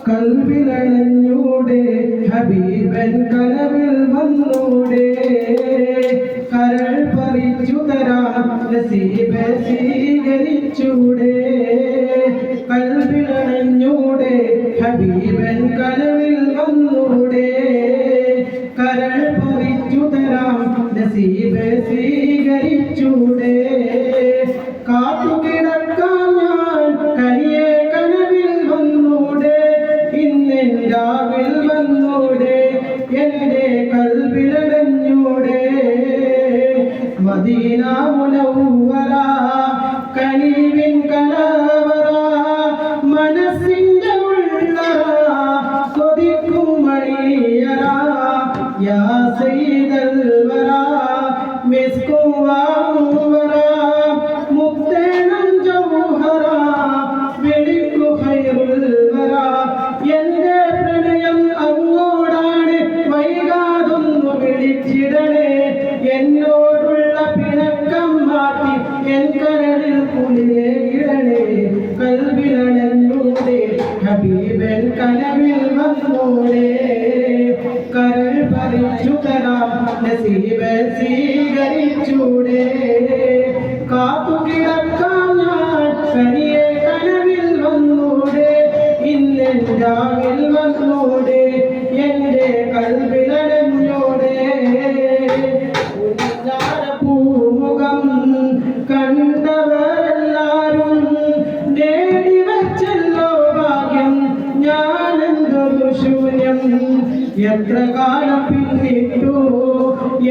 കൽവിലണഞ്ഞൂടെ ഹബീബൻ കനവിൽ വന്നൂടെ കരൾ പറിച്ചു തരാം നസീബെ സ്വീകരിച്ചൂടെ കൽവിലണഞ്ഞൂടെ ഹബീബൻ കനവിൽ വന്നൂടെ കരൾ പറിച്ചു തരാം നസീബെ സ്വീകരിച്ചൂടെ കാത്തുകിടക്കാം ഞാൻ കനിയെ കനവിൽ വന്നൂടെ ഇന്നെൻ രാവിൽ വന്നൂടെ എൻ്റെ കൽവിലണഞ്ഞൂടെ മദീന മുനവ്വറ കനിവിൻ കലവറ മനസ്സിൻ്റെ ഉള്ളറ കൊതിക്കും മണിയറ യാ സയ്യിദൽ വറ മിസ്കും വാമുവറ മുത്തേനം ജൗഹറ വിളിക്കു ഖൈറുൽ വറ എൻ്റെ പ്രണയം അങ്ങോടാണ് വൈകാതൊന്നു വിളിച്ചിടണേ എന്നോടുള്ള പിണക്കം മാറ്റി എൻ കരളിൽ കുളിരേകിടണേ കൽവിലണഞ്ഞൂടെ ഹബീബൻ കനവിൽ വന്നൂടെ കരൾ പറിച്ചു തരാം നസീബെ സ്വീകരിച്ചൂടെ കാത്തുകിടക്കാം ഞാൻ കനിയെ കനവിൽ വന്നൂടെ ഇന്നെൻ രാവിൽ വന്നൂടെ എൻ്റെ കൽവിലണഞ്ഞൂടെ പൂമുഖം കണ്ടവരെല്ലാരും നേടിവച്ചല്ലോ ഭാഗ്യം ഞാനെന്തൊരു ശൂന്യം എത്ര കാലം പിന്നിട്ടു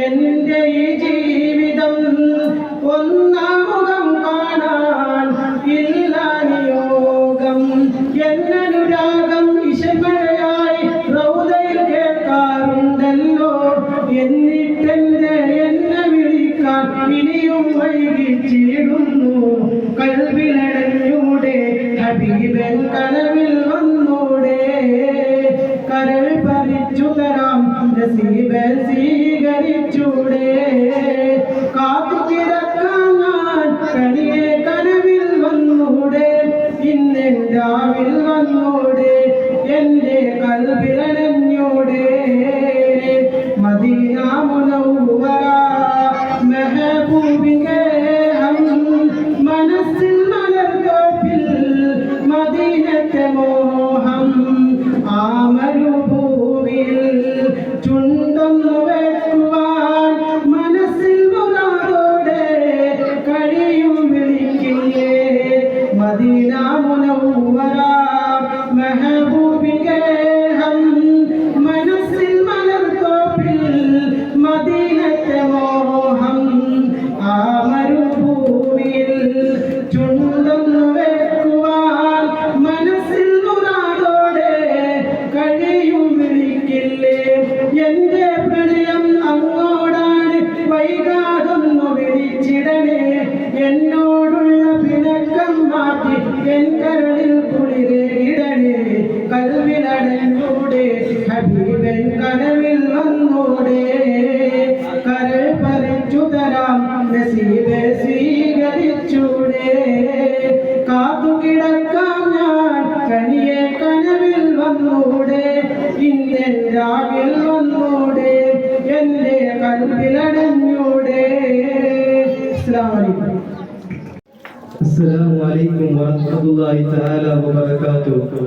എൻ്റെ ഈ ജീവിതം ഒന്നാമുഖം കാണാൻ ഇല്ല നിയോഗം എന്നനുരാഗം ഇശമഴയായി റൗദയിൽ കേൾക്കാറുണ്ടല്ലോ എന്നിട്ടെന്റെ എന്നെ വിളിക്കാൻ ഇനിയും വൈകിച്ചിടുന്നു കൽവിലണഞ്ഞൂടെ ഹബീബൻ കനവിൽ വന്നൂടെ കരൾ പറിച്ചു തരാം നസീബെ സ്വീകരിച്ചൂടെ കാത്തുകിടക്കാം ഞാൻ കനിയെ കനവിൽ വന്നൂടെ ഇന്നെൻ രാവിൽ വന്നൂടെ എൻ്റെ കൽവിലണഞ്ഞൂടെ മദീന മുനവ്വറ മെഹബൂബിന്റെ മനസ്സിൽ മലർത്തോപ്പിൽ മദീനത്തെ മോഹം ആ മരുഭൂമിയിൽ ചുണ്ടൊന്നു വെക്കുവാൻ മനസ്സിൽ മുറാദോടെ കഴിയും വിളിക്കില്ലേ മദീന മുനവ്വറ മെഹബൂബിന്റെ മനസ്സിൽ മലർത്തോപ്പിൽ മദീനത്തെ മോഹം ആ മരുഭൂമിയിൽ ചുണ്ടൊന്നു വെക്കുവാൻ മനസ്സിൽ മുറാദോടെ കഴിയും വിളിക്കില്ലേ എൻ്റെ പ്രണയം അങ്ങോടാണ് വൈകാതൊന്നു വിളിച്ചിടണേ എന്നോടുള്ള പിണക്കം മാറ്റി എൻ കരളിൽ കുളിരേകിടണേ കൽവിലണഞ്ഞൂടെ ഹബീബൻ കനവിൽ വന്നൂടെ കരൾ പറിച്ചു തരാം നസീബെ സ്വീകരിച്ചൂടെ കാത്തുകിടക്കാം ഞാൻ കനിയെ കനവിൽ വന്നൂടെ ഇന്നെൻ രാവിൽ വന്നൂടെ എൻ്റെ കൽവിലണഞ്ഞൂടെ. അസ്സലാമു അലൈക്കും വറഹ്മത്തുള്ളാഹി തആല വബറകാതുഹു.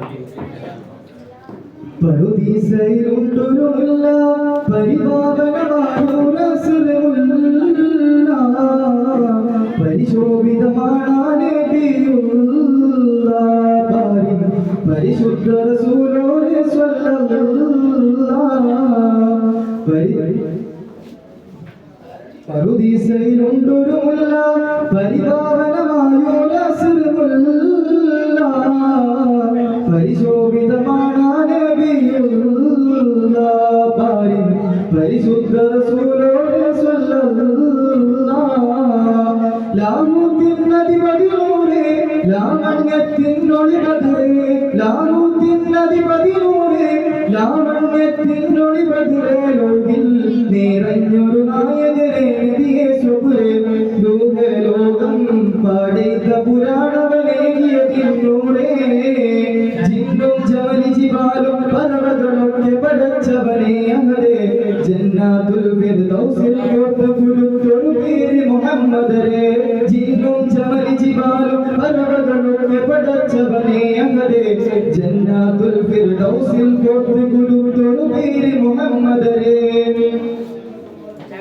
പറുദീസയിലുണ്ടൊരു മുല്ല പരിപാവനമായൊരു റസൂലുള്ളാ പരിശോഭിതമാണ് നബിയുള്ളാഹ് പാരിൻ പരിശുദ്ധ റസൂലുള്ളാഹി സ്വല്ലല്ലാഹു പറുദീസയിലുണ്ടൊരു മുല്ല പരിപാവനമായൊരു റസൂലുള്ളാഹ് പരിശോഭിതമാണ് നബിയുള്ളാഹ് പാരിൻ പരിശുദ്ധ റസൂലുള്ളാഹി സ്വല്ലല്ലാഹു ലാമുദ്ദീനധിപതി നൂറേ ലാവണ്യത്തിനൊളിബദറേ ലാമുദ്ദീനധിപതി നൂറേ ലാവണ്യത്തിനൊളിബദറേ ലോകിൽ നിറഞ്ഞൊരു നായകരെ നബിയെ സുബ്രേ ലോകം പടൈത്ത പുരാണവനേകിയ തിന്നൂറേ ജിന്നും ജവലി ജിബാലും പർവ്വതങ്ങളൊക്കെ പടച്ചവനെ അഹദേ ജന്നാത്തുൽ ഫിർദൗസിൽ കൊടുത്തൊരു പേര് മുഹമ്മദരേ ജിന്നും ചമലി ജിബാലും പർവ്വതങ്ങളൊക്കെ പടച്ചവനെ അഹദേ ജന്നാത്തുൽ ഫിർദൗസിൽ കൊടുത്തൊരു പേര് മുഹമ്മദരേ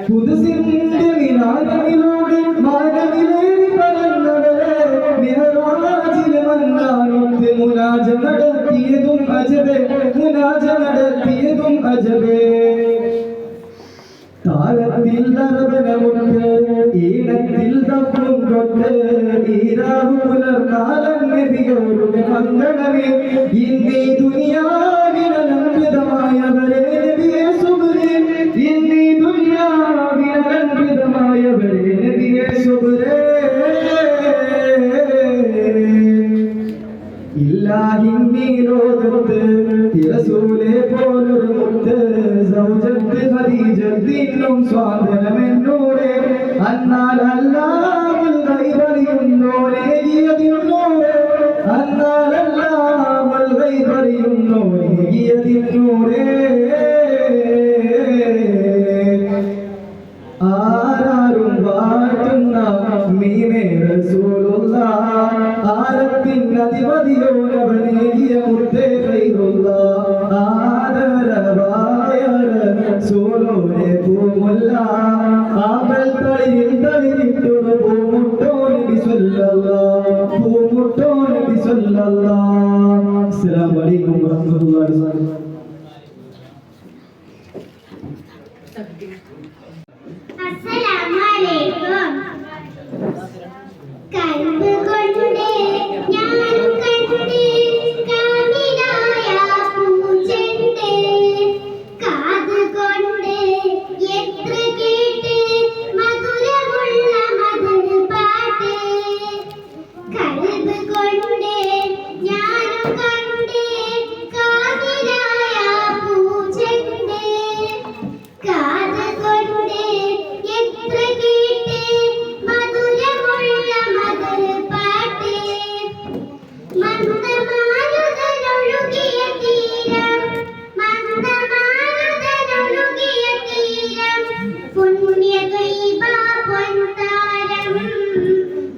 ഖുദ്സിന്റെ മിനാരമിലൂടെ മാനവിലേറി പറന്നവരെ മിഹ്റാജിൽ വന്നാനൊത്ത് മുനാജ നടത്തിയതും അജബേ താളത്തിൽ നരവനമുണ്ട് ഈണത്തിൽ തപ്പും തൊട്ട് ഈരാവ് പുലർന്നാലം നബിയോരുടെ മംഗളമേ ഇന്നീ ദുനിയാവിനലംകൃതമായവരെ നബിയെ സുബ്രേ ഇന്നീ ദുനിയാവിനലംകൃതമായവരെ നബിയെ സുബ്രേ ഇല്ലാഹിന്നീ ലോകത്ത് റസൂലേ പോലൊരു മുത്ത് സൗജത്ത് ഖദീജത്തിനും സ്വാതനമെന്നൂടെ അന്നാൽ അല്ലാഹുൽ ഗൈബറിയുന്നോരേകിയതിന്നൂടെ അന്നാൽ അല്ലാഹുൽ ഗൈബറിയുന്നോരേകിയതിന്നൂടെ ആരാരും വാഴ്ത്തുന്ന മീമേ റസൂലുള്ളാഹ് ആരത്തിൻ അധിപതിയോരവനേകിയ മുത്തേ ഖൈറുള്ളാഹ് ആദരവായ റസൂലോരെ പൂമുല്ല ആമ്പൽ തളിരിട്ടൊരു പൂമുട്ടോ നബി സ്വല്ലല്ലാഹ് അസ്സലാമു അലൈക്കും വറഹ്മത്തുള്ളാഹി വബറകാതുഹു അസ്സലാമലൈക്കും കൽബ് കൊണ്ട് ഞാനും കണ്ട് കാമിലായ പൂച്ചെണ്ട് കാത് കൊണ്ട് എത്ര കേട്ട് മധുരമുള്ള മധുര പാട്ട് കൽബ് കൊണ്ട് ഞാനും കണ്ട് കാമിലായ പൂച്ചെണ്ട് കാത് കൊണ്ട് എത്ര കേട്ട് മധുരമുള്ള മധുര പാട്ട് മന്ദമാരുതനൊഴുകിയ തീരം മന്ദമാരുതനൊഴുകിയ തീരം പുണ്യദൈവ പൊൻതാരം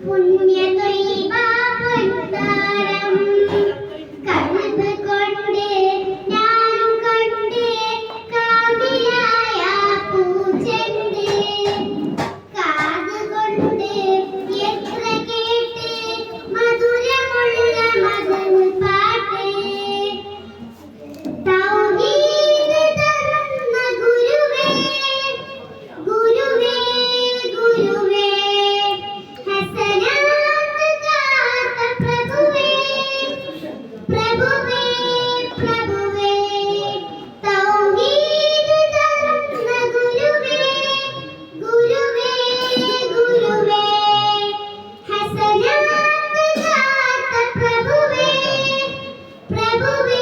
പുണ്യദൈവ പൊൻതാരം കൽബ് കൊണ്ട് ഞാനും കണ്ട് കാമിലായ പൂച്ചെണ്ട് കാത് കൊണ്ട് എത്ര കേട്ട് മധുരമുള്ള മധുര പാട്ട് തൗഹീദ് തരുന്ന ഗുരുവേ ഗുരുവേ ഗുരുവേ ഹസനാത്ത് കാത്ത പ്രഭുവേ പ്രഭുവേ പ്രഭുവേ തൗഹീദ് തരുന്ന ഗുരുവേ ഗുരുവേ ഗുരുവേ ഹസനാത്ത് കാത്ത പ്രഭുവേ പ്രഭുവേ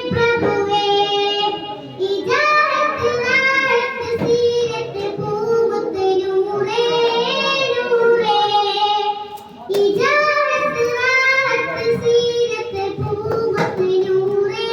പ്രഭുവേ ഇജാറത്ത് നാളത്ത് സീരത്ത് പൂമുത്ത് നൂറേ നൂറേ ഇജാറത്ത് നാളത്ത് സീരത്ത് പൂമുത്ത് നൂറേ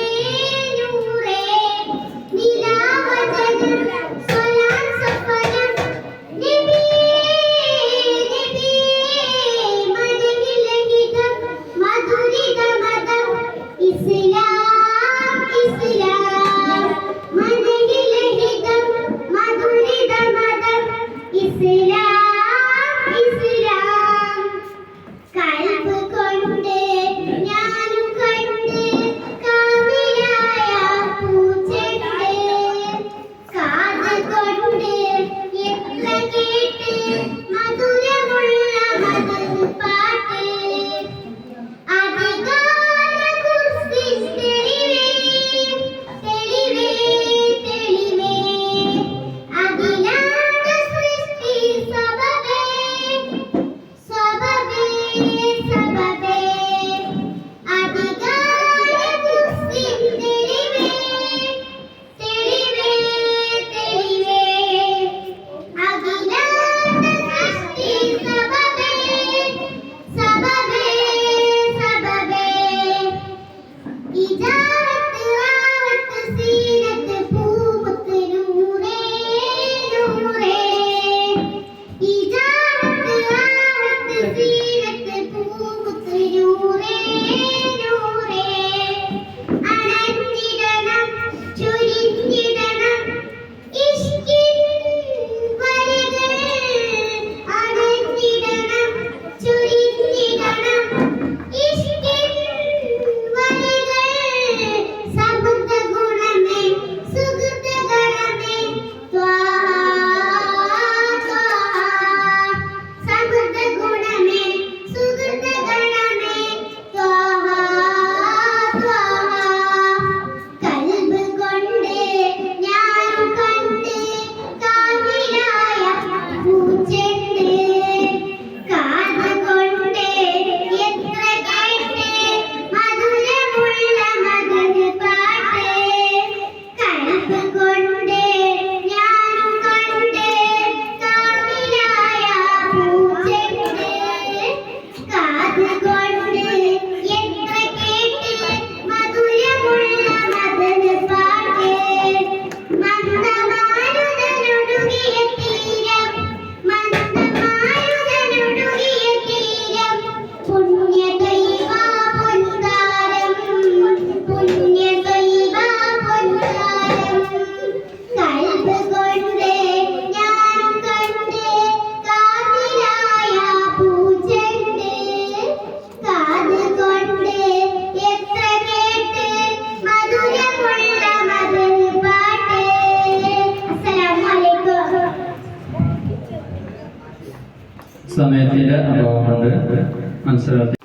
സമയത്തിന്റെ അഭാവം കൊണ്ട് മനസ്സിലാക്കി.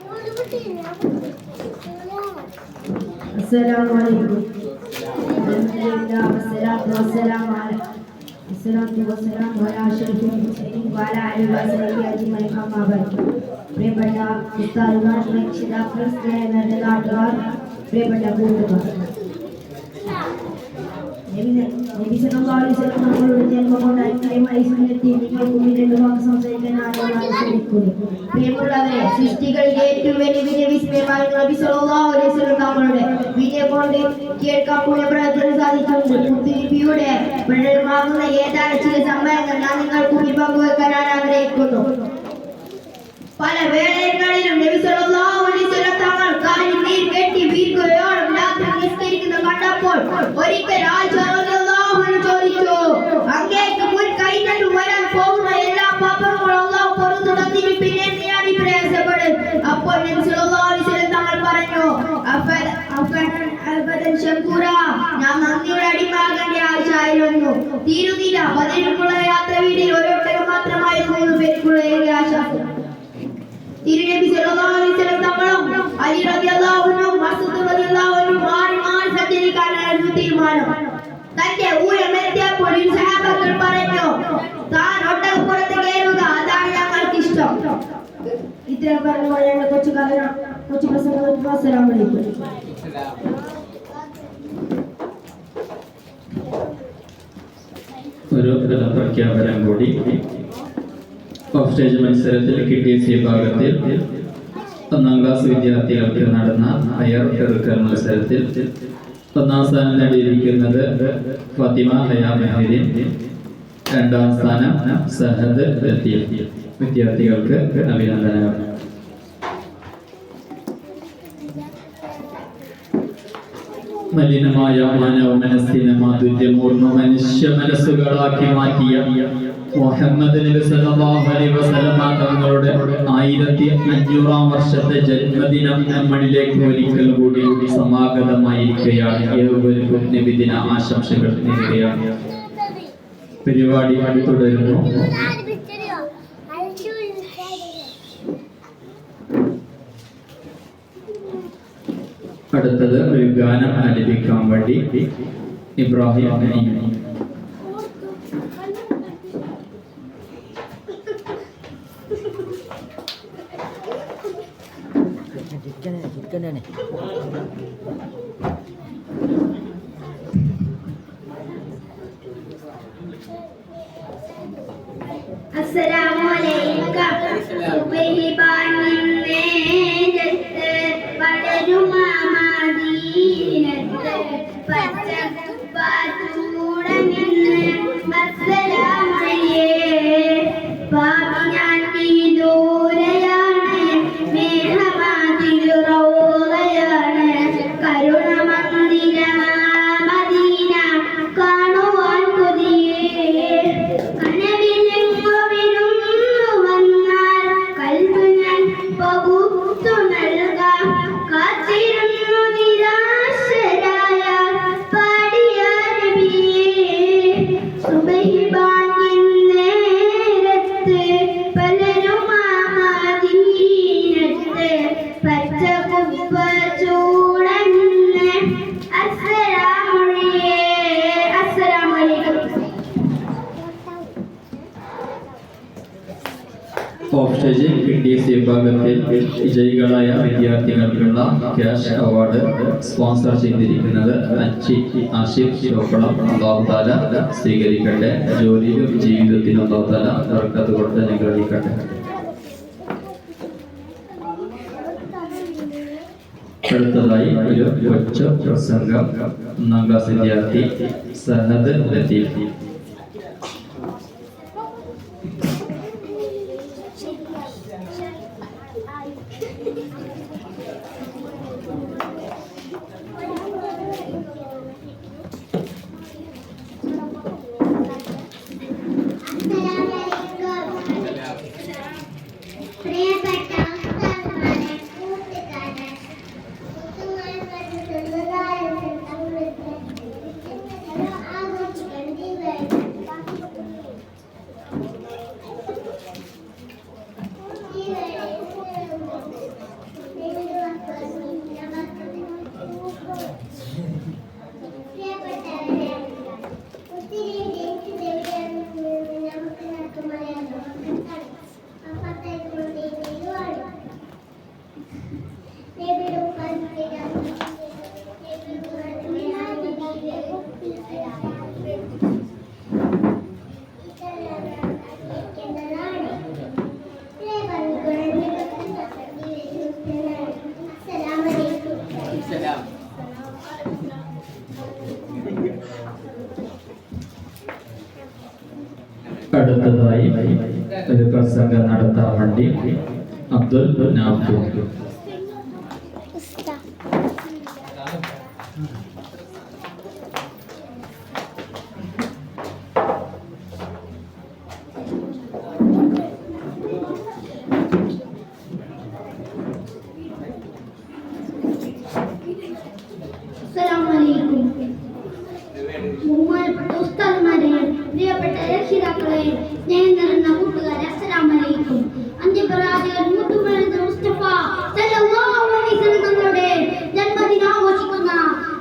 Assalamualaikum. Alhamdulillah wassalatu wassalamu ala asyrafil mursalin wa ala alihi wa sahbihi ajma'in amma ba'd. പ്രിയപ്പെട്ട ഉസ്താദുമാർ, രക്ഷിതാക്കൾ, സ്നേഹിതരുടെ നാട്ടുകാർ, പ്രിയപ്പെട്ട കൂട്ടുകാർ, നബി സല്ലല്ലാഹു അലൈഹി വസല്ലം നമ്മളുടെ ജന്മം കൊണ്ട് അനുഗ്രഹമായി സുന്നത്തി നിങ്ങൾക്കും രണ്ട് വാക്ക് സംസാരിക്കാൻ ആദ്യമായി ശ്രമിക്കുന്നു. പ്രിയമുള്ളവരെ, സൃഷ്ടികളിലെ ഏറ്റവും വലിയ വിസ്മയമായ നബി സല്ലല്ലാഹു അലൈഹി വസല്ലം നമ്മളുടെ വിജയം കൊണ്ട് കേൾക്കാൻ പുണ്യപ്രവർത്തനം സാധിച്ചിട്ടുണ്ട്. പുതുലിപിയുടെ പ്രകടമാകുന്ന ഏതാനും ചില സംഭവങ്ങൾ ഞാൻ നിങ്ങൾക്ക് മുന്നിൽ പങ്കുവെക്കാനാണ് ആഗ്രഹിക്കുന്നു. പല വേളകളിലും നബി സല്ലല്ലാഹു അലൈഹി വസല്ലം തങ്ങൾ കാലിൽ നീർ കെട്ടി വീർക്കുകയോളം രാത്രി നിസ്കരിക്കുന്ന കണ്ടപ്പോൾ ഒരിക്കൽ ആയിഷ റളിയല്ലാഹു അൻഹ ചോദിച്ചു, അങ്ങേക്ക് മുൻ കഴിഞ്ഞിട്ട് വരാൻ പോകുന്ന എല്ലാ പാപങ്ങളും അല്ലാഹു പുറത്തു തന്നിട്ട് പിന്നെ എന്തിനാണ് ഈ പ്രയാസപ്പെടുന്നത്? അപ്പോൾ നബി സല്ലല്ലാഹു അലൈഹി വസല്ലം തങ്ങൾ പറഞ്ഞു, അബദൻ ശക്കൂറ, ഞാൻ നന്ദിയുടെ അടിമയാകേണ്ട ആശയായിരുന്നു. തീരുന്നില്ല. ബദരിലുള്ള യാത്ര വീടിൽ ഒരൊട്ടകം മാത്രമായിരുന്നു പേർക്കുള്ള ആശ. തിരുനബി സല്ലല്ലാഹു അലൈഹി വസല്ലം തങ്ങളും അലി റളിയല്ലാഹു അൻഹു മസ്ഊദ് റളിയല്ലാഹു അൻഹു മാറി സഞ്ചരിക്കാനായിരുന്നു തീരുമാനം. തന്റെ ഊഴമെത്തിയപ്പോൾ സഹാബാക്കൾ പറഞ്ഞു, താൻ ഒട്ടകപ്പുറത്ത് കയറുക, അതാണ് ഞങ്ങൾക്ക് ഇഷ്ടം. ഇത്രയും പറഞ്ഞുകൊണ്ട് കൊച്ചു പ്രസംഗം. അസ്സലാമു അലൈക്കും. ഒരു പ്രഖ്യാപനം കൂടി. ഓഫ് സ്റ്റേജ് മത്സരത്തിൽ KTC വിഭാഗത്തിൽ 1ാം ക്ലാസ് വിദ്യാർത്ഥികൾക്ക് നടന്ന ഹയർ ഫെറുക്കർ മത്സരത്തിൽ 1ാം സ്ഥാനം നേടിയിരിക്കുന്നത് ഫാത്തിമ ഹയാ മെഹരീൻ, 2ാം സ്ഥാനം സഹദ് ലത്തീഫ്. വിദ്യാർത്ഥികൾക്ക് അഭിനന്ദനങ്ങൾ. മലിനമായ മാനവ മനസ്സിനെ മാധുര്യമൂർന്ന മനുഷ്യ മനസ്സുകളാക്കി മാറ്റിയ മുഹമ്മദ് നബി സല്ലല്ലാഹു അലൈഹി വസല്ലം തങ്ങളുടെ 1500-ാം വർഷത്തെ ജന്മദിനം നമ്മളിലേക്ക് ഒരിക്കൽ കൂടി സമാഗതമായിരിക്കുകയാണ്. ഏവർക്കും നബിദിന ആശംസകൾ നേരുകയാണ്. പരിപാടി തുടരുന്നു. അടുത്തത് ഒരു ഗാനം ആലപിക്കാൻ വേണ്ടി ഇബ്രാഹിം നഈം. ഓഫ് സ്റ്റേജ് KTC വിഭാഗത്തിൽ വിജയികളായ വിദ്യാർത്ഥികൾക്കുള്ള ക്യാഷ് അവാർഡ് സ്പോൺസർ ചെയ്തിരിക്കുന്നത് ആഷിഫ് ചോപ്പളം. അല്ലാഹു തആല സ്വീകരിക്കട്ടെ. ജോലിയിലും ജീവിതത്തിലും അല്ലാഹു തആല ബർക്കത്ത് കൊടുത്ത് അനുഗ്രഹിക്കട്ടെ. അടുത്തതായി ഒരു കൊച്ചു പ്രസംഗം 1ാം ക്ലാസ് വിദ്യാർത്ഥി സഹദ് ലത്തീഫ്. അടുത്തതായി ഒരു പ്രസംഗം നടത്താൻ വേണ്ടി അബ്ദുൽ നാഫു. ബഹുമാനപ്പെട്ട ഉസ്താദുമാരെ, പ്രിയപ്പെട്ട രക്ഷിതാക്കളെ, സ്നേഹം നിറഞ്ഞ കൂട്ടുകാരെ, അസ്സലാമു അലൈക്കും. അന്ത്യപ്രവാചകൻ മുത്തുമണിത് മുസ്തഫ സല്ലല്ലാഹു അലൈഹി വസല്ലം തങ്ങളുടെ ജന്മദിനം ആഘോഷിക്കുന്ന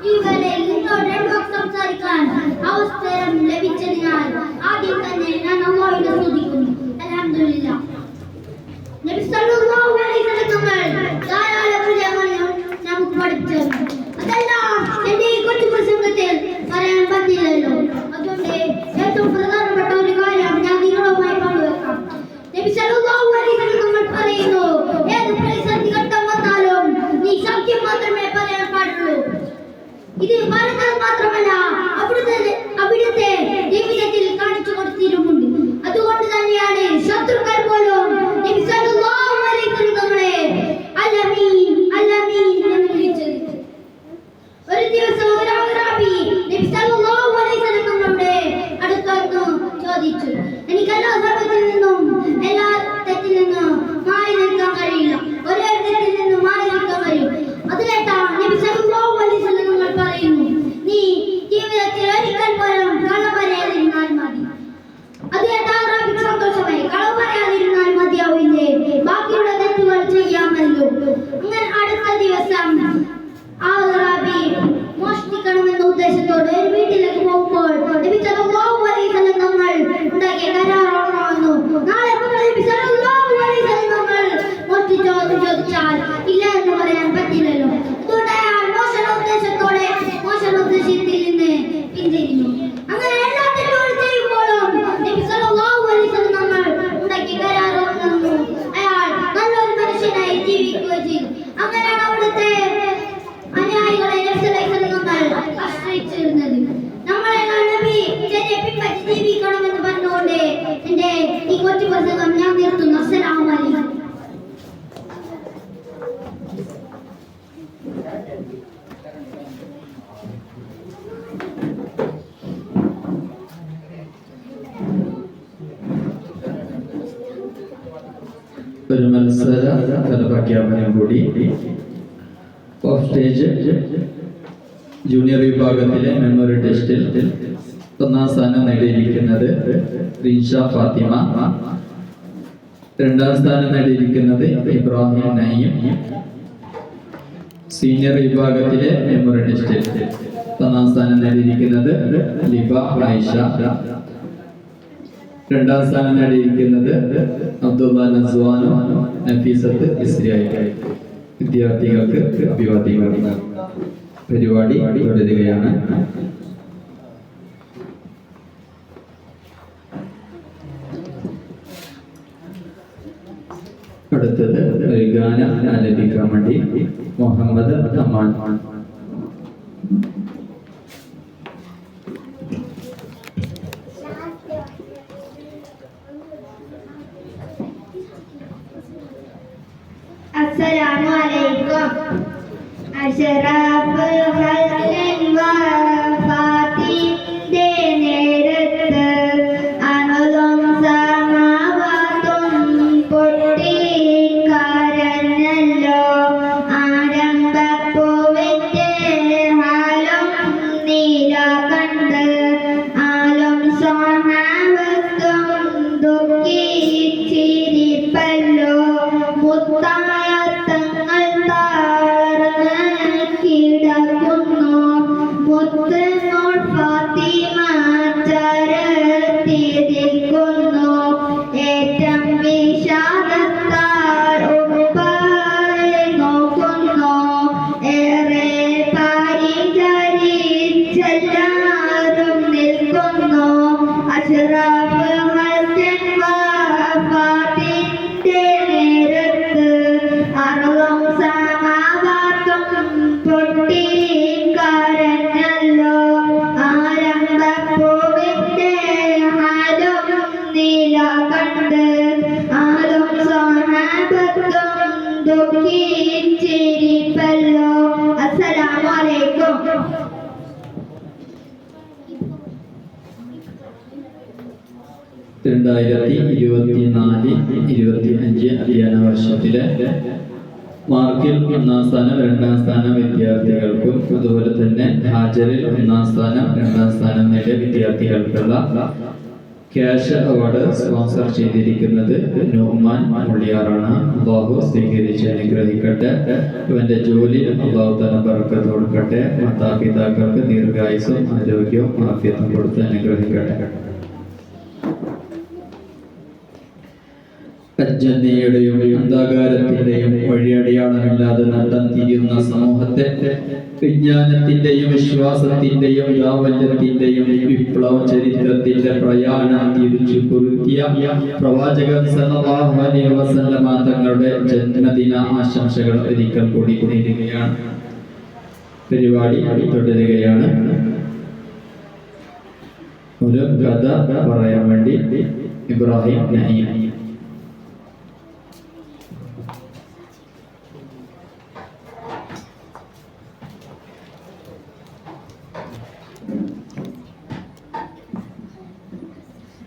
ഈ വേളയിൽ നിങ്ങളോട് രണ്ട് വാക്ക് സംസാരിക്കാൻ അവസരം ലഭിച്ചതിനാൽ ആദ്യം തന്നെ ഞാൻ അല്ലാഹുവിനെ സ്തുതിക്കുന്നു. അൽഹംദുലില്ലാഹ്. നബി സല്ലല്ലാഹു അലൈഹി വസല്ലം തങ്ങൾ ധാരാളം വിജയങ്ങൾ നമുക്ക് പഠിപ്പിച്ചു. അതെല്ലാം എന്റെ ഈ കൊച്ചു പ്രസംഗത്തിൽ പറയാൻ പറ്റില്ലല്ലോ. അതുകൊണ്ട് ഏറ്റവും പ്രധാനപ്പെട്ട ഒരു കാര്യം ഞാൻ നിങ്ങളുമായി പങ്കുവെക്കാം. നബി സല്ലല്ലാഹു അലൈഹി വസല്ലം തങ്ങൾ പറയുന്നു, ഏത് പ്രതിസന്ധി ഘട്ടം വന്നാലും നീ സത്യം മാത്രമേ പറയാൻ പാടുള്ളൂ. ഇത് പറഞ്ഞത് മാത്രമല്ല, അവിടുത്തെ ജീവിതത്തിൽ കാണിച്ചു കൊടുത്തിരുമുണ്ട്. അതുകൊണ്ട് തന്നെയാണ് ശത്രുക്കൾ പോലും നബി സല്ലല്ലാഹു അലൈഹി വസല്ലം തങ്ങളെ അൽ-അമീൻ അൽ-അമീൻ എന്ന് വിളിച്ചത്. ഒരു ദിവസം ഒരു അറബി നബി സല്ലല്ലാഹു അലൈഹി വസല്ലം തങ്ങളുടെ അടുത്ത് വന്നു ചോദിച്ചു, എനിക്ക് എല്ലാ സർവ്വത്തിൽ നിന്നും എല്ലാ തെറ്റിൽ നിന്നും മാറി നിൽക്കാൻ കഴിയില്ല, ഒരേ തെറ്റിൽ നിന്നും മാറി നിൽക്കാൻ കഴിയും. അത് കേട്ടാ നബി സല്ലല്ലാഹു അലൈഹി വസല്ലം തങ്ങൾ പറയുന്നു, നീ ജീവിതത്തിൽ ഒരിക്കൽ പോലും കള്ളം പറയാതിരുന്നാൽ മതി. അത് കേട്ടാ അറബിക്ക് സന്തോഷമായി. കള്ളം പറയാതിരുന്നാൽ മതിയാവില്ലേ, ബാക്കിയുള്ള തെറ്റുകൾ ചെയ്യാമല്ലോ. അങ്ങനെ അടുത്ത ദിവസം ആ അറബി മോഷ്ടിക്കണമെന്ന ഉദ്ദേശത്തോടെ ഒരു വീട്ടിലേക്ക് പോകുമ്പോൾ നബി സല്ലല്ലാഹു അലൈഹി വസല്ലം തങ്ങൾ ഉണ്ടാക്കിയ കരാറാണ് വന്നു. നാളെ മുതൽ നബി സല്ലല്ലാഹു അലൈഹി വസല്ലം തങ്ങൾ മോഷ്ടിച്ചോ എന്ന് ചോദിച്ചാൽ ഇല്ല എന്ന് പറയാൻ പറ്റില്ലല്ലോ. അതുകൊണ്ട് അയാൾ മോശന ഉദ്ദേശത്തിൽ നിന്ന് പിന്തിരിഞ്ഞു. അങ്ങനെ എല്ലാ തെറ്റുകൾ ചെയ്യുമ്പോഴും നബി സല്ലല്ലാഹു അലൈഹി വസല്ലം തങ്ങൾ ഉണ്ടാക്കിയ കരാറ് വന്നു. അയാൾ നല്ലൊരു മനുഷ്യനായി ജീവിക്കുകയും ചെയ്തു. അങ്ങനെയാണ് അവിടുത്തെ അനുയായികളെ ആശ്രയിച്ചിരുന്നത്. നമ്മളെ നബിയെ പിൻപറ്റി ജീവിക്കണമെന്ന് പറഞ്ഞുകൊണ്ട് എന്റെ ഈ കൊച്ചു പ്രസംഗം ഞാൻ നിർത്തുന്നു. അസ്സലാമു അലൈക്കും. ഒരു മത്സര ഫലപ്രഖ്യാപനം കൂടി. ഓഫ് സ്റ്റേജ് ജൂനിയർ വിഭാഗത്തിലെ മെമ്മറി ടെസ്റ്റിൽ ഒന്നാം സ്ഥാനം നേടിയിരിക്കുന്നത് റിൻഷ ഫാത്തിമ, രണ്ടാം സ്ഥാനം നേടിയിരിക്കുന്നത് ഇബ്രാഹിം നഈം. സീനിയർ വിഭാഗത്തിലെ മെമ്മറി ടെസ്റ്റിൽ ഒന്നാം സ്ഥാനം നേടിയിരിക്കുന്നത് ലിബ ആയിഷ, രണ്ടാം സ്ഥാനം നേടിയിരിക്കുന്നത് അബ്ദുള്ള നസ്വാനോ നഫീസത്ത് ഇസ്രിയായി. വിദ്യാർത്ഥികൾക്ക് അഭിവാദ്യങ്ങൾ. പരിപാടി തുടരുകയാണ്. അടുത്തത് ഒരു ഗാനം ആലപിക്കാൻ വേണ്ടി മുഹമ്മദ് അമാൻ. അസ്സലാമു അലൈക്കും. അശറഫുൽ ഖൽഖിൻ വഫാത്തിന്റെ നേരത്ത് അനലും സമാവാതും പൊട്ടിക്കരഞ്ഞല്ലോ. ആരംഭപ്പൂവിന്റെ ഹാലും നീല കണ്ട് ആലും സ്വഹാബത്തും ദുഃഖിച്ചിരിപ്പല്ലോ. മുത്തായ തങ്ങൾ താഴ്ന്ന് കിടക്കുന്നു 2024-25 അധ്യയന വർഷത്തിലെ മാർക്കിൽ 1ാം സ്ഥാനം 2ാം സ്ഥാനം വിദ്യാർത്ഥികൾക്കും അതുപോലെ തന്നെ ഹാജറിൽ 1ാം സ്ഥാനം 2ാം സ്ഥാനം നേടിയ വിദ്യാർത്ഥികൾക്കുള്ള ക്യാഷ് അവാർഡ് സ്പോൺസർ ചെയ്തിരിക്കുന്നത് നോമാൻ മുള്ളിയാറാണ്. അള്ളാഹു സ്വീകരിച്ച് അനുഗ്രഹിക്കട്ടെ. ഇവന്റെ ജോലിയിൽ അള്ളാഹു തആല ബർക്കത്ത് കൊടുക്കട്ടെ. മാതാപിതാക്കൾക്ക് ദീർഘായുസ്സും ആരോഗ്യവും ആഫിയത്തും കൊടുത്ത് അനുഗ്രഹിക്കട്ടെ. അജ്ഞതയുടെയും അന്ധകാരത്തിന്റെയും വഴിയടയാളമില്ലാതെ നടൻ തിരിയുന്ന സമൂഹത്തെ വിജ്ഞാനത്തിന്റെയും വിശ്വാസത്തിന്റെയും യാവല്യത്തിന്റെയും വിപ്ലവ ചരിത്രത്തിന്റെ പ്രയാണം തിരിച്ചു കുറുക്കിയ പ്രവാചകൻ സല്ലല്ലാഹു അലൈഹി വസല്ലമ തങ്ങളുടെ ജന്മദിന ആശംസകൾ ഒരിക്കൽ കൂടി നേരുകയാണ്. പരിപാടി തുടരുകയാണ്. ഒരു കഥ പറയാൻ വേണ്ടി ഇബ്രാഹിം നഈം.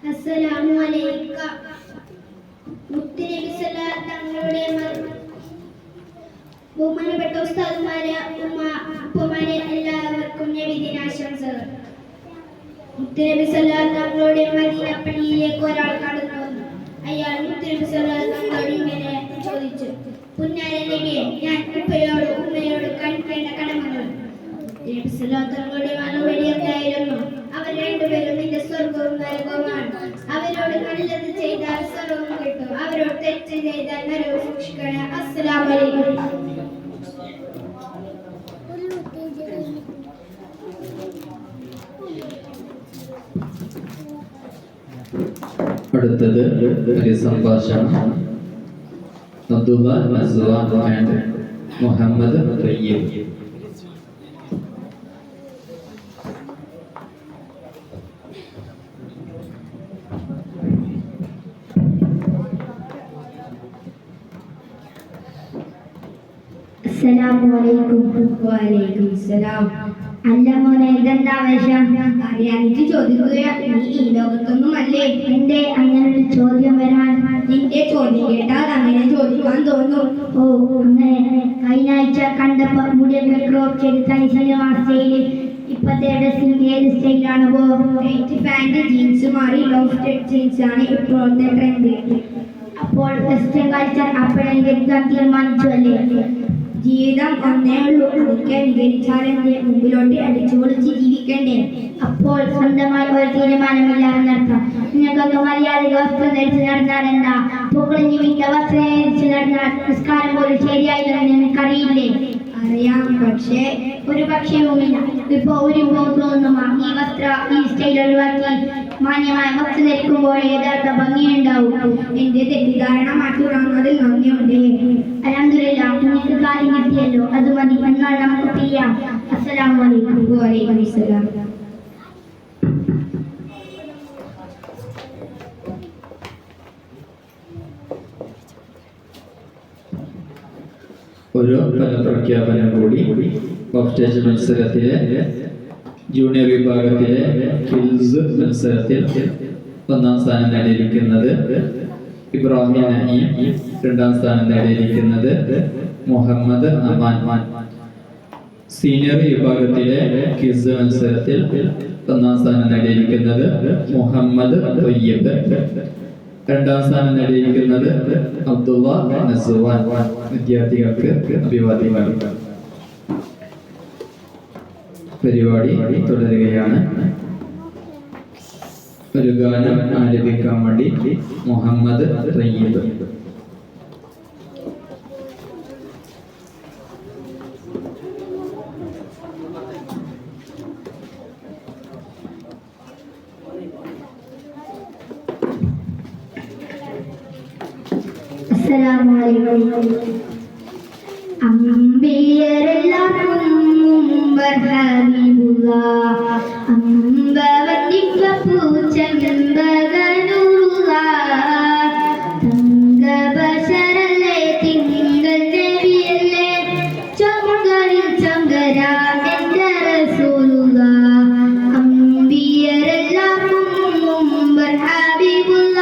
അസ്സലാമു അലൈക്കും. മുത്തുനബി സല്ലല്ലാഹു തങ്ങളുടെ ബഹുമാനപ്പെട്ട ഉസ്താദുമാരെ, ഉമ്മമാരെ, എല്ലാവർക്കും നബിദിനാശംസകൾ. മുത്തുനബി സല്ലല്ലാഹു തങ്ങളുടെ മദീന പള്ളിയിലേക്ക് ഒരാൾ കടന്നു വന്നു. അയാൾ മുത്തുനബി സല്ലല്ലാഹു തങ്ങളോട് ഇങ്ങനെ ചോദിച്ചു: പുന്നാര നബിയെ, ഞാൻ ഉപ്പയോട് ഉമ്മയോട് കാണിക്കേണ്ട കടമകൾ. നബി സല്ലല്ലാഹു തങ്ങളുടെ മറുപടി എന്തായിരുന്നു? അവർ രണ്ടുപേരും നിന്റെ സ്വർഗവും നരകവുമാണ്. അവരോട് നല്ലത് ചെയ്താൽ സ്വർഗവും കിട്ടും, അവരോട് തെറ്റ് ചെയ്താൽ നരകവും സൂക്ഷിക്കണം. അസ്സലാമു അലൈക്കും. അടുത്തത് ഒരു സംഭാഷണം. അബ്ദുള്ള നസ്വാൻ ആൻഡ് മുഹമ്മദ് തയ്യിബ്. വലൈക്കും സലാം. അല്ല മോനെ, ഇതെന്താ വേഷം? അറിയാനിട്ട് ചോദിക്കുകയാ. നീ ഈ ലോകത്തൊന്നും അല്ലേ? എന്റെ അങ്ങനെ ഒരു ചോദ്യം വരാൻ? നിന്റെ ചോദ്യം കേട്ടാൽ അങ്ങനെ ചോദിക്കാൻ തോന്നും. ഓ, അങ്ങനെ. കഴിഞ്ഞ ആഴ്ച കണ്ടപ്പോ മുടിയൊക്കെ ക്രോപ്പ് ചെയ്ത് തനി സിനിമ സ്റ്റൈല്. ഇപ്പത്തെ ഡ്രസ്സിംഗ് ഏത് സ്റ്റൈലാണ്? ടൈറ്റ് പാന്റ് ജീൻസ് മാറി ലോങ് സ്റ്റെഡ് ജീൻസ് ആണ് ഇപ്പോഴത്തെ ട്രെൻഡ്. അപ്പോൾ വെസ്റ്റേൺ കൾച്ചർ അപ്പോഴെടുക്കാൻ തീരുമാനിച്ചു അല്ലേ? ജീവിതം ഒന്നേ ഉള്ളൂ, അതൊക്കെ അനുകരിച്ചാലെന്റെ മുമ്പിലോട്ട് അടിച്ചു പൊളിച്ച് ജീവിക്കണ്ടേ? അപ്പോൾ സ്വന്തമായി ഒരു തീരുമാനമില്ല എന്നർത്ഥം. നിങ്ങൾക്കൊക്കെ മര്യാദ വസ്ത്രം ധരിച്ച് നടന്നാൽ എന്താ? പൂക്കളിഞ്ഞു വിട്ട വസ്ത്രം ധരിച്ച് നടന്നാൽ നിസ്കാരം പോലും ശരിയായില്ലെന്ന് നിനക്കറിയില്ലേ? അറിയാം, പക്ഷേ ഒരു പക്ഷേവുമില്ല. ഇപ്പൊ ഒരു തോന്നുമാ ഈ ഈ സ്റ്റൈൽ ഒഴിവാക്കി മാന്യമായ വസ്ത്രം ധരിക്കുമ്പോൾ യഥാർത്ഥ ഭംഗിയുണ്ടാവും. എന്റെ തെറ്റിദ്ധാരണ മാറ്റി തുടങ്ങുന്നതിൽ നന്ദിയുണ്ട്. അൽഹംദുലില്ലാഹ്, നിങ്ങൾക്ക് കാര്യം കിട്ടിയല്ലോ, അത് മതി. എന്നാൽ നമുക്ക് പിരിയാം. അസ്സലാമു അലൈക്കും. വലൈക്കും സലാം. ഒരു ഫലപ്രഖ്യാപനം കൂടി. ഓഫ്സ്റ്റേജ് മത്സരത്തിലെ ജൂനിയർ വിഭാഗത്തിലെ കിൽസ് മത്സരത്തിൽ 1ാം സ്ഥാനം നേടിയിരിക്കുന്നത് ഇബ്രാഹിം നഈം, 2ാം സ്ഥാനം നേടിയിരിക്കുന്നത് മുഹമ്മദ് അമാൻ. സീനിയർ വിഭാഗത്തിലെ കിൽസ് മത്സരത്തിൽ 1ാം സ്ഥാനം നേടിയിരിക്കുന്നത് മുഹമ്മദ് തയ്യിബ്, 2ാം സ്ഥാനം നേടിയിരിക്കുന്നത് അബ്ദുള്ള നസ്വാൻ. വിദ്യാർത്ഥികൾക്ക് അഭിവാദ്യങ്ങൾ. പരിപാടി തുടരുകയാണ്. ഒരു ഗാനം ആലപിക്കാൻ വേണ്ടി മുഹമ്മദ് തയ്യിബ്. അസ്സലാമു അലൈക്കും. അമ്പിയരെല്ലാം ഹബീബുല്ലാഹ്, അമ്പവന്നിപ്പ പൂച്ചമ്പകനുള്ളാഹ്, തങ്കബശരല്ലേ തിങ്കൾ നബിയല്ലേ, ചൊങ്കരിൽ ചൊങ്കരാ എന്റെ റസൂലുള്ളാഹ്. അമ്പിയരെല്ലാം ഹബീബുല്ലാഹ്,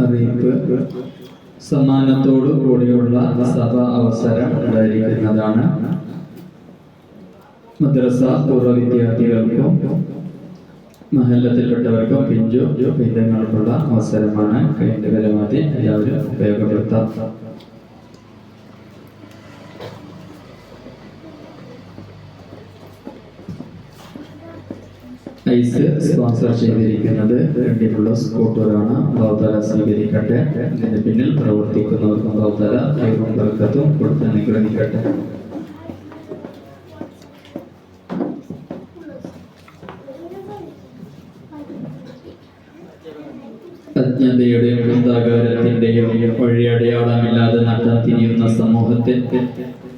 അറിയിപ്പ് സമ്മാനത്തോടു കൂടിയുള്ള സഭ അവസരം ഉണ്ടായിരിക്കുന്നതാണ്. മദ്രസ പൂർവ്വ വിദ്യാർത്ഥികൾക്കും മഹല്ലത്തിൽപ്പെട്ടവർക്കും പിഞ്ചുങ്ങൾക്കുള്ള അവസരമാണ്. കഴിഞ്ഞ പരമാവധി എല്ലാവരും ഉപയോഗപ്പെടുത്താം. ഐസ് സ്പോൺസർ ചെയ്തിരിക്കുന്നത് വേണ്ടിയിട്ടുള്ള സ്കൂട്ടറാണ്. അല്ലാഹുതആല സ്വീകരിക്കട്ടെ. ഇതിന് പിന്നിൽ പ്രവർത്തിക്കുന്നവർക്ക് അല്ലാഹുതആല ഖൈറും ബറക്കത്തും കൊടുത്ത് അനുഗ്രഹിക്കട്ടെ. അജ്ഞതയുടെയും വൃന്ദാകാരത്തിന്റെയും വഴിയടയാളമില്ലാതെ നട്ടം തിരിയുന്ന സമൂഹത്തെ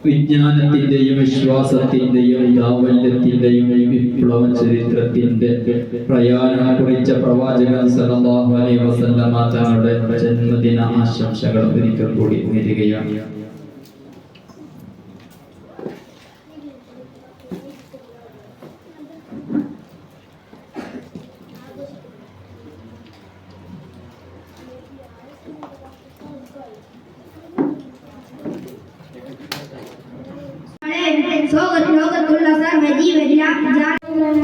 വിജ്ഞാനത്തിന്റെയും വിശ്വാസത്തിന്റെയും യാവല്യത്തിന്റെയും വിപ്ലവ ചരിത്രത്തിന്റെ പ്രയാണം കുറിച്ച പ്രവാചകൻ സല്ലല്ലാഹു അലൈഹി വസല്ലമ തങ്ങളുടെ ജന്മദിന ആശംസകൾ ഒരിക്കൽ കൂടി നേരുകയാണ്. ലോകത്തുള്ള സർവ്വജീവരാശികളും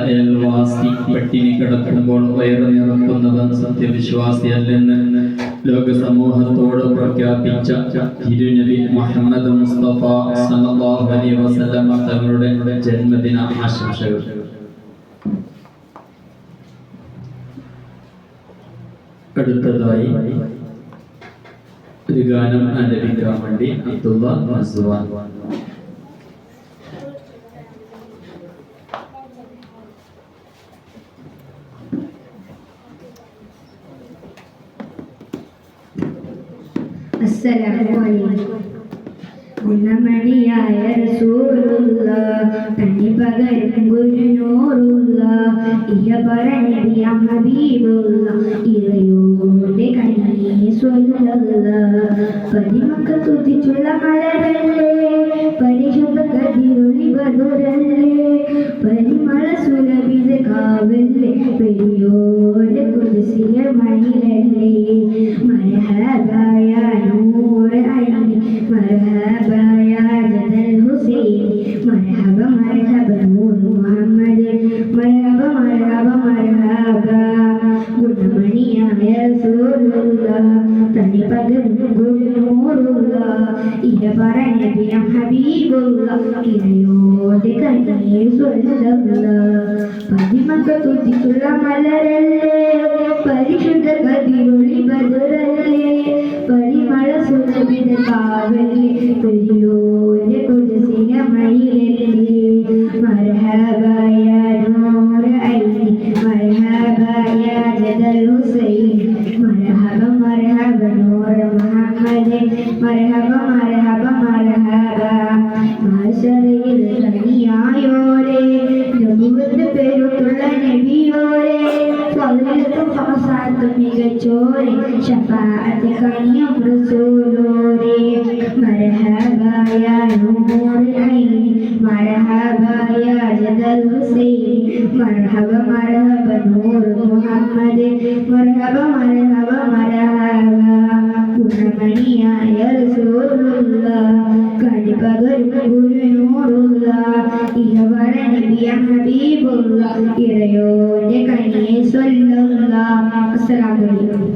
അയൽവാസി പട്ടിണി കിടക്കുമ്പോൾ വയറ് നിറക്കുന്നവൻ സത്യവിശ്വാസിയല്ലെന്ന് ലോക സമൂഹത്തോട് പ്രഖ്യാപിച്ച തിരുനബി മുഹമ്മദ് മുസ്തഫ സല്ലല്ലാഹു അലൈഹി വസല്ലമ തങ്ങളുടെ ജന്മദിന ആശംസകൾ. അടുത്തതായി ഒരു ഗാനം ആലപിക്കാൻ വേണ്ടി അബ്ദുള്ള നസ്വാൻ. ഗുണമണിയായ റസൂലുള്ള തനി പകരം ഗുരുനൂറുള്ള ഇയ പറഞ്ഞ ഹബീബുള്ള ഇറയോടെ കണ്ണീ സ്വല്ല പതിമക്ക തുതിച്ചുള്ള മലരല്ലേ പരിശുദ്ധ കതിരൊളി ബദുരല്ലേ പരിമള സുലഭിത കാവല്ലേ പെരിയോടെ കുതിസിയ മയിലല്ലേ മരഹബായ നൂർ ഐനി مرحبا يا جد الحسين مرحبا مرحبا نور محمد مرحبا مرحبا مرحبا ഗുണമണിയായ റസൂലുള്ള തനി പകരം ഗുരുനൂറുള്ള ഇഹ പറഞ്ഞ ഹബീബുള്ള ഇറയോടെ കണ്ണീർ സ്വല്ല പതിമക്ക തുതിച്ചുള്ള മലരല്ലേ പരിശുദ്ധ കതിരൊളി ബദുരല്ലേ പരിമള സുലഭിത കാവല്ലേ പെരിയോരെ കുതിസിന മയിലല്ലേ മർഹബാ യാ നൂർ ഐനി മർഹബാ യാ ജദൽ ഹുസൈൻ മർഹബ മർഹബ നൂർ മുഹമ്മദ് മർഹബ മർഹബ മർഹബ മാശറിൽ കനിയായോരെ നബുവത്ത് പേരുള്ള നബിയോരെ ഫളലത്തും ഫസാത്തും മികച്ചോരെ ശഫാഅത്ത് കനിയും റസൂലോരെ മർഹബാ യാ നൂർ ഐനി മർഹബാ യാ ജദൽ ഹുസൈൻ മർഹബ മർഹബ നൂർ മുഹമ്മദ് മർഹബ മർഹബ മർഹബ ഗുണമണിയായ റസൂലുള്ള കനി പകരം ഗുരുനൂറുള്ള ഇഹ പറഞ്ഞ ഹബീബുള്ള ഇറയോന്റെ കനിയെ സ്വല്ല. അസ്സലാമു അലൈക്കും.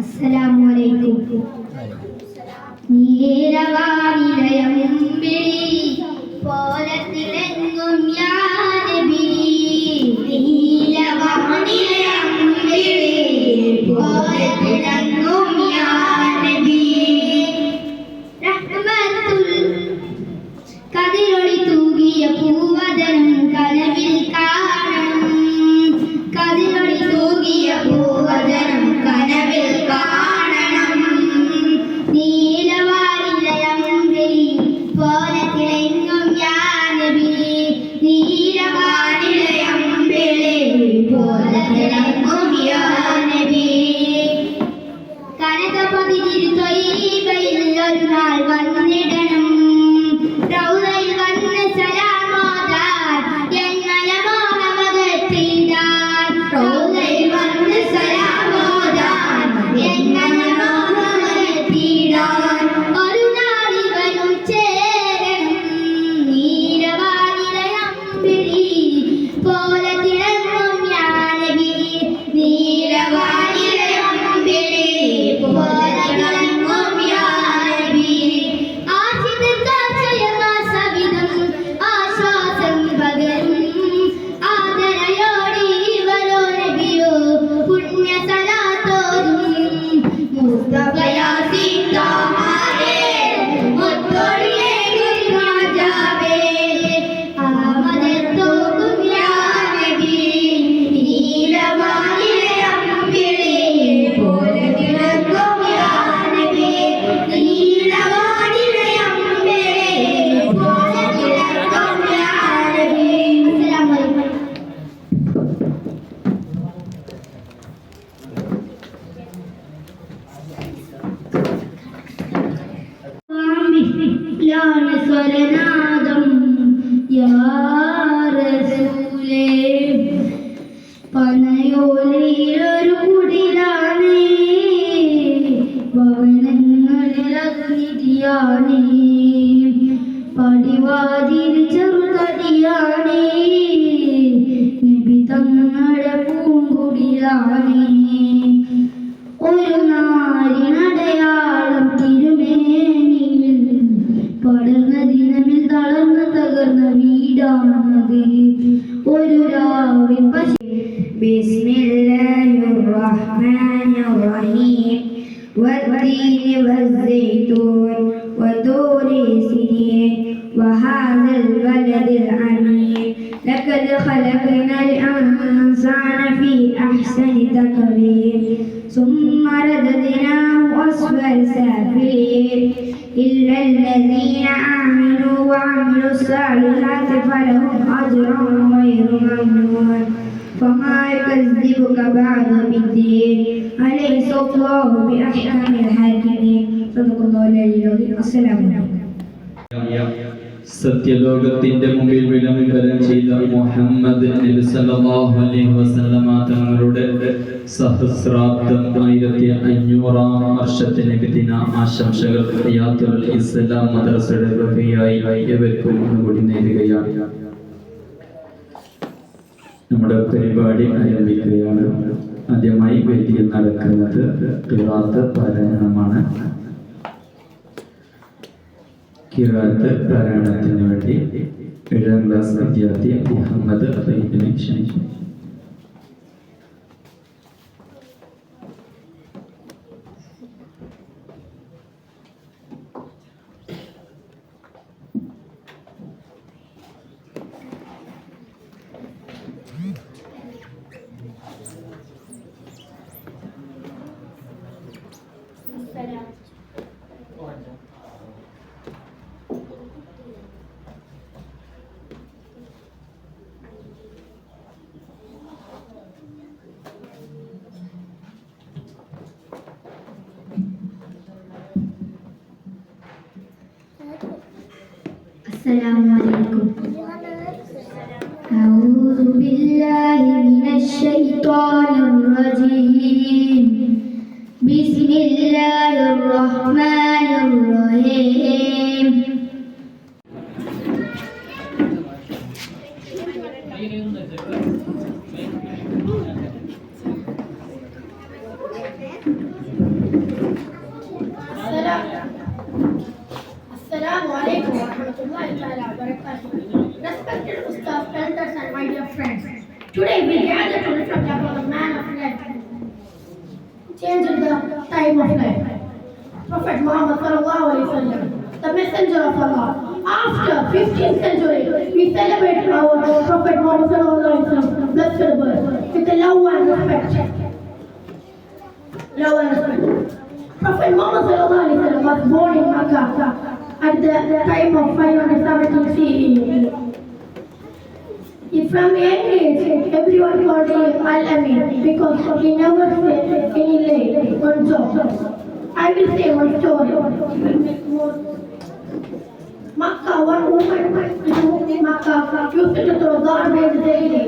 അസ്സലാമു നീലവാനിലയം പോലത്തിലെങ്ങും യാ നബി നീലവാനിലയം പോലത്തിലെങ്ങും യാ നബി റഹ്മത്തുൽ കതിരൊളി തൂകിയ പൂവദനം കനവിൽ കാണണം കതിരൊളി തൂകിയ പൂവദനം കനവിൽ കാണണം നീലവാനിലയം പോലത്തിലെങ്ങും യാ നബി നീലവാനിലയം പോലത്തിലെങ്ങും യാ നബി കനകപതിരിൽ ത്വയ്യിബയിൽ ഒരു നാൾ വന്നിടണം റൗളയിൽ വന്ന് സലാമോദാൻ സ്വരനാദം യാ റസൂലേ പനയോലയിലൊരു കുടിലാണ് ഭവനങ്ങളിൽ അഗ്നിതിയാണ് പടിവാതിൽ ചെറുതടിയാണ് നബി തങ്ങളുടെ പൂങ്കുടിലാണ് ഒരു നാരിനടയാളം തിരുമേനിയിൽ പടർന്ന ദിനമിൽ തളർന്ന തകർന്ന വീടാണത് ഒരു രാവിൻ ബിസ്മില്ലാഹിർറഹ്മാനിർറഹീം والتين والزيتون وطور سينين وهذا البلد العميق لقد خلقنا الإنسان في أحسن تقويم ثم رددناه أسفل سافلين إلا الذين آمنوا وعملوا الصالحات فلهم أجر غير ممنون فما يكذبك بعد بالدين أليس الله بأحكم الحاكمين صدق الله العظيم السلام عليكم സത്യലോകത്തിന്റെ മുമ്പിൽ വിളംബരം ചെയ്ത മുഹമ്മദ് നബി സല്ലല്ലാഹു അലൈഹി വസല്ലമ തങ്ങളുടെ സഹസ്രാബ്ദം 1500 വർഷത്തിന് നബിദിന ആശംസകൾ ഹയാത്തുൽ ഇസ്ലാം മദ്രസയുടെ വകയായി ഏവർക്കും കൂടി നേരുകയാണ്. നമ്മുടെ പരിപാടി ആരംഭിക്കുകയാണ്. ആദ്യമായി വേദിയിൽ നടക്കുന്നത് ഖിറാഅത്ത് പാരായണമാണ്. ഖിറാഅത്ത് പാരായണത്തിന് വേണ്ടി 7ാം ക്ലാസ് വിദ്യാർത്ഥി മുഹമ്മദ് റഹീമിനെ ക്ഷണിച്ചു. السلام عليكم. أعوذ بالله من الشيطان الرجيم. بسم الله الرحمن الرحيم. Assalamu alaikum wa rahmatullahi wa barakatuh. Respected Ustaz, elders and my dear friends. Today we gather to reflect upon the man of life, changing the time of life. Prophet Muhammad sallallahu alaihi wasallam, the messenger of Allah. After 15th century, we celebrate our Prophet Muhammad sallallahu alaihi wasallam blessed birth with a love and respect. Prophet Muhammad sallallahu alaihi wasallam was born in Makkah at the time of 517 CE. From young age, everyone called him Al-Amin because he never said any lie or joke. I will say one story. Makkah, one woman in Makkah used to throw garbage daily.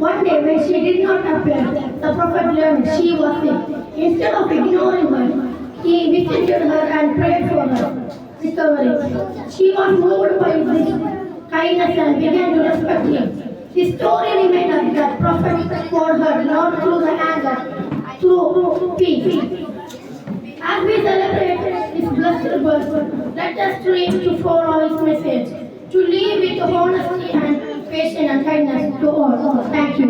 One day when she did not appear, the Prophet learned she was sick. Instead of ignoring her, he visited her and prayed for her recovery. She was moved by his kindness and began to respect him. The story reminds us that Prophet called her not through the anger, through peace. As we celebrate his blessed birth, let us strive to follow his message, to live with honesty and patience and kindness to all. Thank you.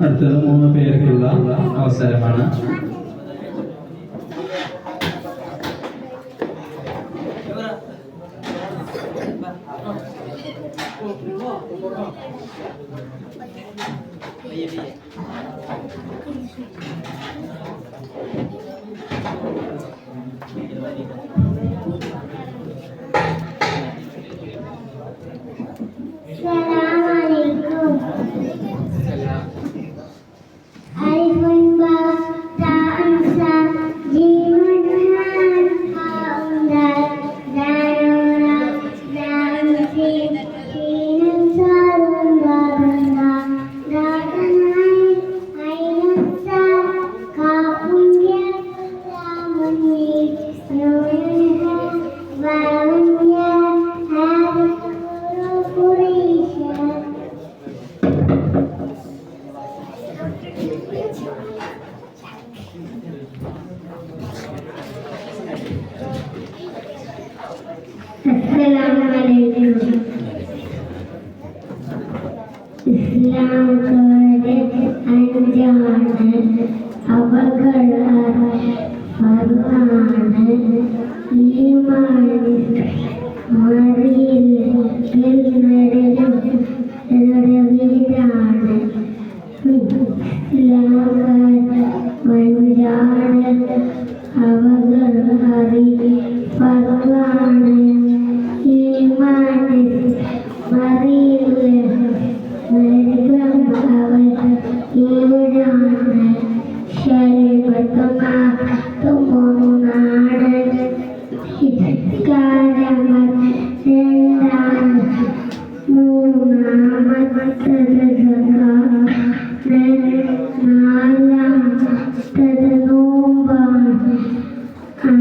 അടുത്തത് 3 പേർക്കുള്ള അവസരമാണ്. Alif Ba Ta Sa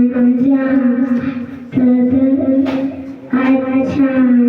അഞ്ചാമത്തത് അച്ഛാണ്